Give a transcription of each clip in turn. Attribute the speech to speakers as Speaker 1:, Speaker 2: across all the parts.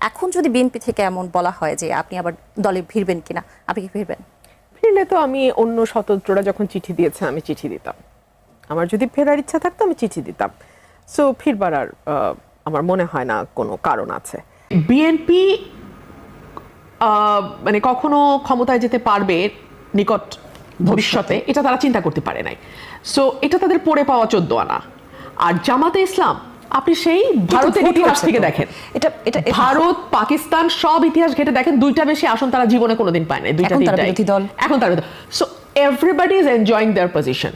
Speaker 1: এখন যদি বিএনপি থেকে এমন বলা হয় যে আপনি আবার দলে ভিড়বেন কিনা, আপনি কি ভিড়বেন?
Speaker 2: ফিরলে তো আমি অন্য স্বতন্ত্ররা যখন চিঠি দিয়েছে আমি চিঠি দিতাম, আমার যদি ফেরার ইচ্ছা থাকতো আমি চিঠি দিতাম। সো ফিরবার আর আমার মনে হয় না কোনো কারণ আছে। বিএনপি মানে কখনো ক্ষমতায় যেতে পারবে নিকট ভবিষ্যতে, এটা তারা চিন্তা করতে পারে নাই। সো এটা তাদের পড়ে পাওয়া 14 আনা। আর জামাতে ইসলাম আপনি সেই ভারতের ইতিহাস থেকে দেখেন, এটা ভারত পাকিস্তান সব ইতিহাস ঘেটে দেখেন, দুইটা বেশি আসন তারা জীবনে কোনোদিন পায় নাই, দুইটা
Speaker 1: বিরোধী দল।
Speaker 2: এখন তারা so everybody is enjoying there position.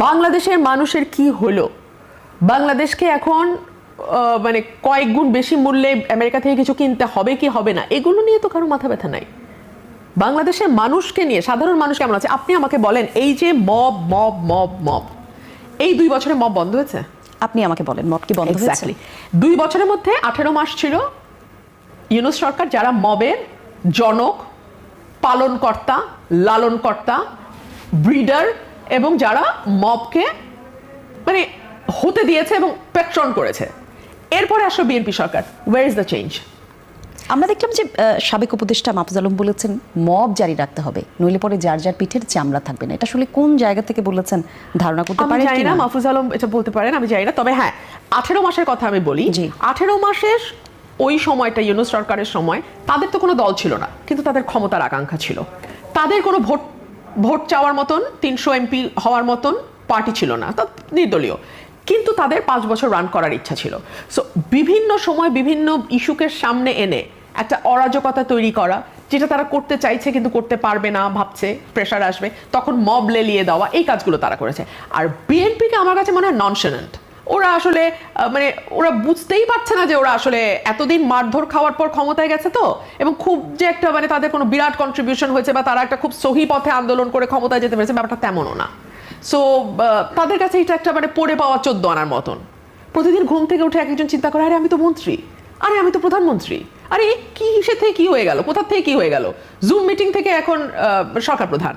Speaker 2: বাংলাদেশের মানুষের কি হলো, বাংলাদেশকে এখন মানে কয়েক গুণ বেশি মূল্যে আমেরিকা থেকে কিছু কিনতে হবে কি হবে না, এগুলো নিয়ে তো কারো মাথা ব্যথা নাই। বাংলাদেশের মানুষকে নিয়ে, সাধারণ মানুষ কেমন আছে আপনি আমাকে বলেন। এই যে মব মব মব মব, এই 2 বছরে মব বন্ধ হয়েছে?
Speaker 1: আপনি আমাকে বলেন মব কি বন্ধ হয়েছে?
Speaker 2: 2 বছরের মধ্যে 18 মাস ছিল ইউনূস সরকার যারা মবের জনক, পালনকর্তা, লালনকর্তা, ব্রিডার এবং যারা মবকে মানে হতে দিয়েছে এবং পেট্রন করেছে। এরপরে আসলে BNP Sarkar, where is the change?
Speaker 1: আমরা দেখলাম যে সাবেক উপদেষ্টা মাহফুজ আলম বলেছেন মব জারি রাখতে হবে, নইলে পরে যার যার পিঠের চামড়া থাকবে না। এটা আসলে কোন জায়গা থেকে বলেছেন ধারণা করতে পারেন
Speaker 2: কিনা?
Speaker 1: কিনা?
Speaker 2: মাহফুজ আলম এটা বলতে পারেন, আমি জানি না। তবে হ্যাঁ, 18 মাসের কথা আমি বলি। 18 মাসের ওই সময়টা ইউনূস সরকারের সময় তাদের তো কোনো দল ছিল না, কিন্তু তাদের ক্ষমতার আকাঙ্ক্ষা ছিল। তাদের কোনো ভোট চাওয়ার মতন 300 এমপি হওয়ার মতন পার্টি ছিল না, তা নির্দলীয়, কিন্তু তাদের 5 বছর রান করার ইচ্ছা ছিল। সো বিভিন্ন সময় বিভিন্ন ইস্যুকে সামনে এনে একটা অরাজকতা তৈরি করা, যেটা তারা করতে চাইছে কিন্তু করতে পারবে না, ভাবছে প্রেশার আসবে, তখন মব লেলিয়ে দেওয়া, এই কাজগুলো তারা করেছে। আর বিএনপিকে আমার কাছে মনে হয় ননশালেন্ট। ওরা আসলে মানে ওরা বুঝতেই পারছে না যে ওরা আসলে এতদিন মারধর খাওয়ার পর ক্ষমতায় গেছে তো, এবং খুব যে একটা মানে তাদের কোনো বিরাট কন্ট্রিবিউশন হয়েছে বা তারা একটা খুব সহি পথে আন্দোলন করে ক্ষমতায় যেতে পেরেছে, ব্যাপারটা তেমনও না। সো তাদের কাছে এটা একটা মানে পড়ে পাওয়া 14 আনার মতন। প্রতিদিন ঘুম থেকে উঠে এক একজন চিন্তা করে, আরে আমি তো মন্ত্রী, আরে আমি তো প্রধানমন্ত্রী, আরে কি সে থেকে কি হয়ে গেল, কোথা থেকে কি হয়ে গেল, জুম মিটিং থেকে এখন সরকার প্রধান।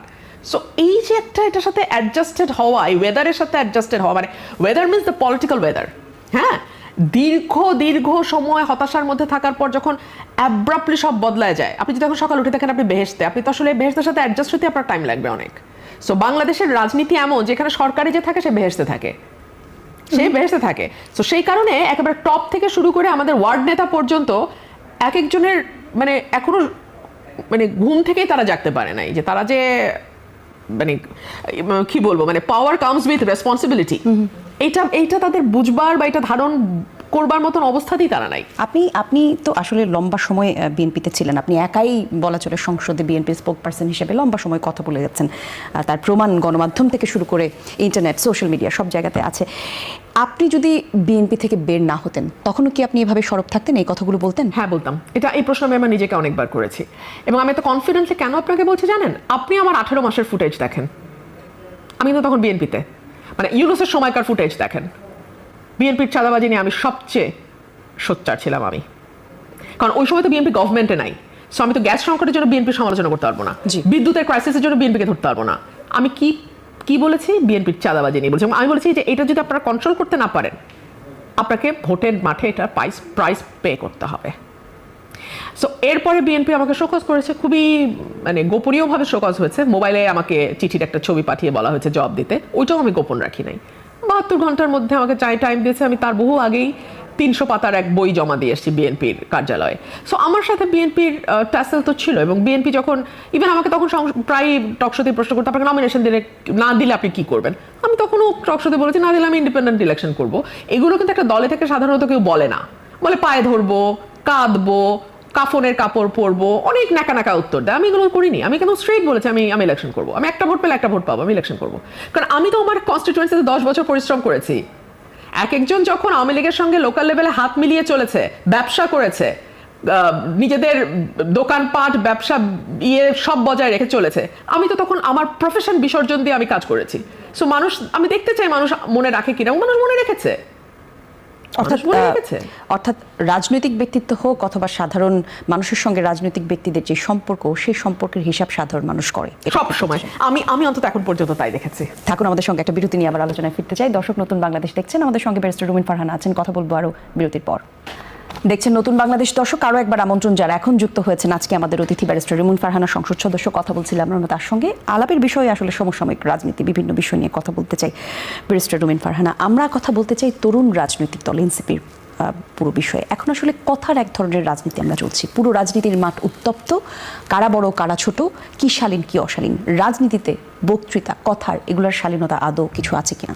Speaker 2: সো এই যে একটা এটার সাথে অ্যাডজাস্টেড হওয়া, এই ওয়েদারের সাথে অ্যাডজাস্টেড হওয়া, মানে weather means the political weather. হ্যাঁ, দীর্ঘ সময় হতাশার মধ্যে থাকার পর যখন অ্যাব্রাপ্টলি সব বদলায় যায়, আপনি যদি এখন সকাল উঠে থাকেন আপনি বেহেশতে, আপনি তো আসলে বেহেশতের সাথে অ্যাডজাস্ট হতে আপনার টাইম লাগবে অনেক। সো বাংলাদেশের রাজনীতি এমন যেখানে সরকারি যে থাকে সে বেহেশতে থাকে, সেই বেহেশতে থাকে। সো সেই কারণে একেবারে টপ থেকে শুরু করে আমাদের ওয়ার্ড নেতা পর্যন্ত এক একজনের মানে এখনো মানে ঘুম থেকেই তারা জাগতে পারে নাই যে তারা যে মানে কি বলবো, মানে পাওয়ার কামস উইথ রেসপন্সিবিলিটি, এইটা তাদের বুঝবার বা এটা ধারণ করবার মতন অবস্থাতেই তারা নাই।
Speaker 1: আপনি তো আসলে লম্বা সময় বিএনপিতে ছিলেন, আপনি একাই বলা চলে সংসদে বিএনপি স্পোক পারসন হিসেবে লম্বা সময় কথা বলে যাচ্ছেন, তার প্রমাণ গণমাধ্যম থেকে শুরু করে ইন্টারনেট, সোশ্যাল মিডিয়া সব জায়গাতে আছে। আপনি যদি বিএনপি থেকে বের না হতেন তখনও কি আপনি এভাবে সরব থাকতেন, এই কথাগুলো বলতেন?
Speaker 2: হ্যাঁ বলতাম। এই প্রশ্ন আমি আমার নিজেকে অনেকবার করেছি, এবং আমি তো কনফিডেন্টলি কেন আপনাকে বলছি জানেন? আপনি আমার 18 মাসের ফুটেজ দেখেন, আমি তো তখন বিএনপিতে, মানে ইউনূসের সময়কার ফুটেজ দেখেন, বিএনপির চাঁদাবাজি নিয়ে আমি সবচেয়ে সোচ্চার ছিলাম আমি, কারণ ওই সময় তো বিএনপি গভর্নমেন্টে নাই। সো আমি তো গ্যাস সংকটের জন্য বিএনপির সমালোচনা করতে পারবো না, বিদ্যুতের ক্রাইসিসের জন্য বিএনপিকে ধরতে পারবো না। আমি কি বলেছি? বিএনপির চাঁদাবাজি নিয়ে বলছি। আমি বলেছি যে এটা যদি আপনারা কন্ট্রোল করতে না পারেন, আপনাকে ভোটের মাঠে এটা প্রাইস পে করতে হবে। সো এরপরে বিএনপি আমাকে শোকজ করেছে, খুবই মানে গোপনীয়ভাবে শোকজ হয়েছে। মোবাইলে আমাকে চিঠির একটা ছবি পাঠিয়ে বলা হয়েছে জবাব দিতে, ওইটাও আমি গোপন রাখি নাই। 72 ঘন্টার মধ্যে আমাকে টাইম দিয়েছে, আমি তার বহু আগেই 300 পাতার এক বই জমা দিয়ে এসেছি বিএনপির কার্যালয়ে। সো আমার সাথে বিএনপির ট্যাসেল তো ছিল, এবং বিএনপি যখন ইভেন আমাকে তখন প্রায় টকশোতে প্রশ্ন করতে, আপনাকে নমিনেশন না দিলে আপনি কি করবেন, আমি তখনও টকশোতে বলেছি না দিলে আমি ইন্ডিপেন্ডেন্ট ইলেকশন করবো। এগুলো কিন্তু একটা দলে থেকে সাধারণত কেউ বলে না, বলে পায়ে ধরবো, কাঁদবো, কাফনের কাপড় পরবো, অনেক নাকা উত্তর দেয়। আমি এগুলো করিনি, আমি কেন স্ট্রেট বলেছি আমি ইলেকশন করবো, আমি একটা ভোট পেলে একটা ভোট পাবো, আমি ইলেকশন করবো। কারণ আমি তো আমার কনস্টিটিউয়েন্সিতে 10 বছর পরিশ্রম করেছি। এক একজন যখন আওয়ামী লীগের সঙ্গে লোকাল লেভেলে হাত মিলিয়ে চলেছে, ব্যবসা করেছে, নিজেদের দোকানপাট ব্যবসা সব বজায় রেখে চলেছে, আমি তো তখন আমার প্রফেশন বিসর্জন দিয়ে আমি কাজ করেছি। সো মানুষ, আমি দেখতে চাই মানুষ মনে রাখে কিনা, মানুষ মনে রেখেছে।
Speaker 1: অর্থাৎ রাজনৈতিক ব্যক্তিত্ব হোক অথবা সাধারণ মানুষের সঙ্গে রাজনৈতিক ব্যক্তিদের যে সম্পর্ক, সেই সম্পর্কের হিসাব সাধারণ মানুষ করে
Speaker 2: সব সময়। আমি অন্তত এখন পর্যন্ত তাই দেখেছি।
Speaker 1: থাকুন আমাদের সঙ্গে, একটা বিরতি নিয়ে আবার আলোচনায় ফিরতে চাই। দর্শক, নতুন বাংলাদেশ দেখছেন, আমাদের সঙ্গে ব্যারিস্টার রুমিন ফারহানা আছেন, কথা বলবো আরো বিরতির পর। দেখছেন নতুন বাংলাদেশ। দর্শক, আরও একবার আমন্ত্রণ যারা এখন যুক্ত হয়েছেন। আজকে আমাদের অতিথি ব্যারিস্টার রুমিন ফারহানা, সংসদ সদস্য। কথা বলছিলাম আমরা তার সঙ্গে। আলাপের বিষয়ে আসলে সমসাময়িক রাজনীতি, বিভিন্ন বিষয় নিয়ে কথা বলতে চাই ব্যারিস্টার রুমিন ফারহানা। আমরা কথা বলতে চাই তরুণ রাজনৈতিক দল এনসিপির পুরো বিষয়ে। এখন আসলে কথার এক ধরনের রাজনীতি আমরা চলছি, পুরো রাজনীতির মাঠ উত্তপ্ত। কারা বড় কারা ছোট, কি শালীন কি অশালীন, রাজনীতিতে বক্তৃতা কথার এগুলোর শালীনতা আদৌ কিছু আছে কিনা?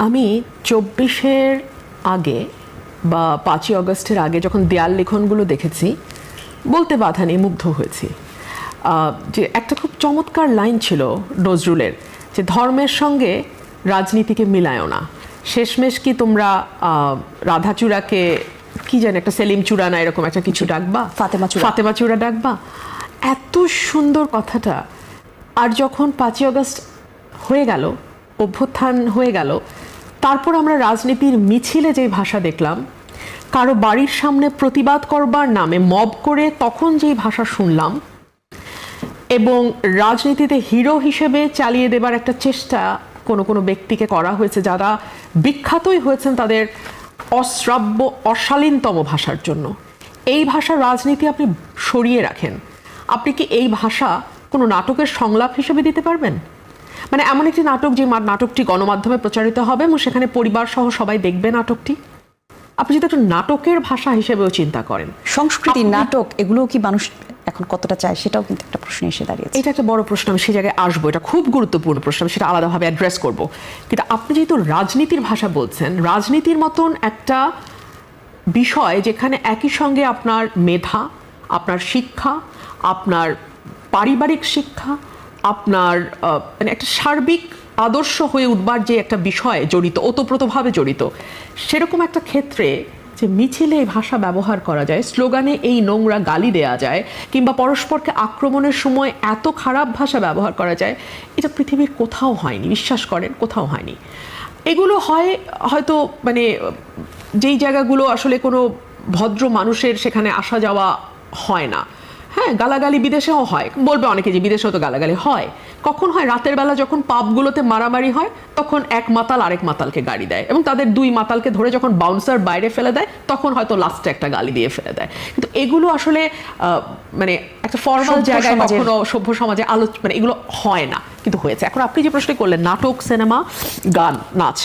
Speaker 2: আমি 24-এর আগে বা 5ই অগস্টের আগে যখন দেয়াল লিখনগুলো দেখেছি, বলতে বাধা নেই, মুগ্ধ হয়েছি। যে একটা খুব চমৎকার লাইন ছিল নজরুলের, যে ধর্মের সঙ্গে রাজনীতিকে মিলায়ও না। শেষমেশ কি তোমরা রাধাচূড়াকে কি জানি একটা সেলিম চূড়া না এরকম একটা কিছু ডাকবা, ফাতেমা চূড়া ডাকবা। এত সুন্দর কথাটা। আর যখন 5ই অগস্ট হয়ে গেল, অভ্যুত্থান হয়ে গেল, তারপর আমরা রাজনীতির মিছিলে যে ভাষা দেখলাম, কারো বাড়ির সামনে প্রতিবাদ করবার নামে মব করে তখন যেই ভাষা শুনলাম, এবং রাজনীতিতে হিরো হিসেবে চালিয়ে দেবার একটা চেষ্টা কোনো কোনো ব্যক্তিকে করা হয়েছে, যারা বিখ্যাতই হয়েছেন তাদের অশ্রাব্য অশালীনতম ভাষার জন্য। এই ভাষা রাজনীতি আপনি সরিয়ে রাখেন। আপনি কি এই ভাষা কোনো নাটকের সংলাপ হিসেবে দিতে পারবেন? মানে এমন একটি নাটক, যে নাটকটি গণমাধ্যমে প্রচারিত হবে এবং সেখানে পরিবার সহ সবাই দেখবে নাটকটি, আপনি যদি একটা নাটকের ভাষা হিসেবেও চিন্তা করেন।
Speaker 1: সংস্কৃতি, নাটক, এগুলোও কি মানুষ এখন কতটা চায়, সেটাও কিন্তু একটা প্রশ্ন এসে দাঁড়িয়েছে।
Speaker 2: এটা একটা বড় প্রশ্ন, আমি সেই জায়গায় আসবো। এটা খুব গুরুত্বপূর্ণ প্রশ্ন, আমি সেটা আলাদাভাবে অ্যাড্রেস করব। কিন্তু আপনি যেহেতু রাজনীতির ভাষা বলছেন, রাজনীতির মতন একটা বিষয় যেখানে একই সঙ্গে আপনার মেধা, আপনার শিক্ষা, আপনার পারিবারিক শিক্ষা, আপনার মানে একটা সার্বিক আদর্শ হয়ে উঠবার যে একটা বিষয় জড়িত, ওতপ্রোতভাবে জড়িত, সেরকম একটা ক্ষেত্রে যে মিছিলে এই ভাষা ব্যবহার করা যায়, স্লোগানে এই নোংরা গালি দেয়া যায়, কিংবা পরস্পরকে আক্রমণের সময় এত খারাপ ভাষা ব্যবহার করা যায়, এটা পৃথিবীর কোথাও হয়নি। বিশ্বাস করেন, কোথাও হয়নি। এগুলো হয়তো মানে যেই জায়গাগুলো আসলে কোনো ভদ্র মানুষের সেখানে আসা যাওয়া হয় না। হ্যাঁ, গালাগালি বিদেশেও হয়, বলবে অনেকে যে বিদেশেও তো গালাগালি হয়। কখন হয়? রাতের বেলা যখন পাবগুলোতে মারামারি হয়, তখন এক মাতাল আরেক মাতালকে গাড়ি দেয়, এবং তাদের দুই মাতালকে ধরে যখন বাউন্সার বাইরে ফেলে দেয়, তখন হয়তো লাস্টে একটা গালি দিয়ে ফেলে দেয়। কিন্তু এগুলো আসলে মানে একটা ফর্মাল জায়গায়, কখনো সভ্য সমাজে মানে এগুলো হয় না, কিন্তু হয়েছে। এখন আপনি যে প্রশ্ন করলেন, নাটক, সিনেমা, গান, নাচ,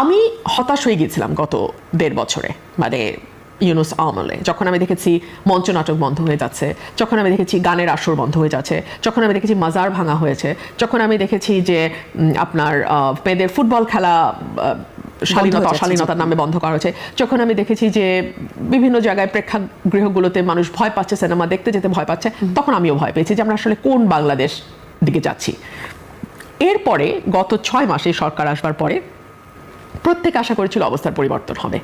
Speaker 2: আমি হতাশ হয়ে গিয়েছিলাম গত 1.5 বছরে, মানে ইউনুস আমলে, যখন আমি দেখেছি মঞ্চ নাটক বন্ধ হয়ে যাচ্ছে, যখন আমি দেখেছি গানের আসর বন্ধ হয়ে যাচ্ছে, যখন আমি দেখেছি মাজার ভাঙা হয়েছে, যখন আমি দেখেছি যে আপনার মেয়েদের ফুটবল খেলা অশালীনতার নামে বন্ধ করা হয়েছে, যখন আমি দেখেছি যে বিভিন্ন জায়গায় প্রেক্ষাগৃহগুলোতে মানুষ ভয় পাচ্ছে, সিনেমা দেখতে যেতে ভয় পাচ্ছে, তখন আমিও ভয় পেয়েছি যে আমরা আসলে কোন বাংলাদেশ দিকে যাচ্ছি। এরপরে গত 6 মাসে সরকার আসবার পরে প্রত্যেক আশা করেছিল অবস্থার পরিবর্তন হবে।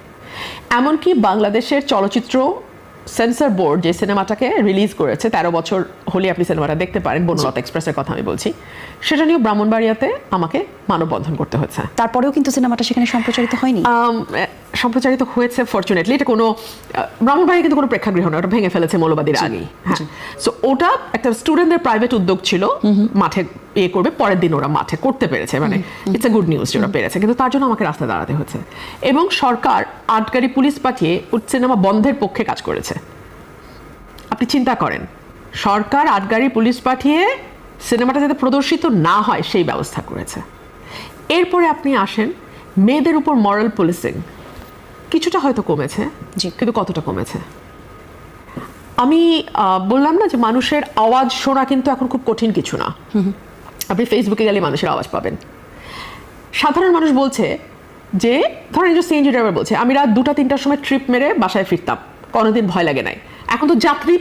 Speaker 2: এমনকি বাংলাদেশের চলচ্চিত্র সেন্সর বোর্ড যে সিনেমাটাকে রিলিজ করেছে, 13 বছর হলে আপনি সিনেমাটা দেখতে পারেন, বনলতা এক্সপ্রেসের কথা আমি বলছি, সেটা নিয়ে ব্রাহ্মণবাড়িয়াতে আমাকে মানববন্ধন করতে হয়েছে।
Speaker 1: তারপরেও কিন্তু সিনেমাটা সেখানে সম্প্রচারিত হয়নি।
Speaker 2: সম্প্রচারিত হয়েছে ফরচুনেটলি। এটা কোনো ব্রাহ্মণবাড়িয়া কিন্তু কোনো প্রেক্ষাগৃহ না, ওটা ভেঙে ফেলেছে মৌলবাদীর আগেই। হ্যাঁ, সো ওটা একটা স্টুডেন্টদের প্রাইভেট উদ্যোগ ছিল, মাঠে করবে, পরের দিন ওরা মাঠে করতে পেরেছে, মানে ইটস এ গুড নিউজ যে ওরা পেরেছে। কিন্তু তার জন্য আমাকে রাস্তায় দাঁড়াতে হয়েছে, এবং সরকার 8 গাড়ি পুলিশ পাঠিয়ে সিনেমা বন্ধের পক্ষে কাজ করেছে। আপনি চিন্তা করেন, সরকার 8 গাড়ি পুলিশ পাঠিয়ে সিনেমাটা যাতে প্রদর্শিত না হয় সেই ব্যবস্থা করেছে। এরপরে আপনি আসেন মেয়েদের উপর মরাল পুলিশিং, কিছুটা হয়তো কমেছে, কিন্তু কতটা কমেছে? আমি বললাম না যে মানুষের আওয়াজ শোনা কিন্তু এখন খুব কঠিন কিছু না। আপনি ফেসবুকে গেলে মানুষের আওয়াজ পাবেন। সাধারণ মানুষ বলছে যে, ধরেন যে সিএনজি ড্রাইভার বলছে, আমি রাত 2টা 3টার সময় ট্রিপ মেরে বাসায় ফিরতাম, কোনোদিন ভয় লাগে নাই। এখন তো যাত্রী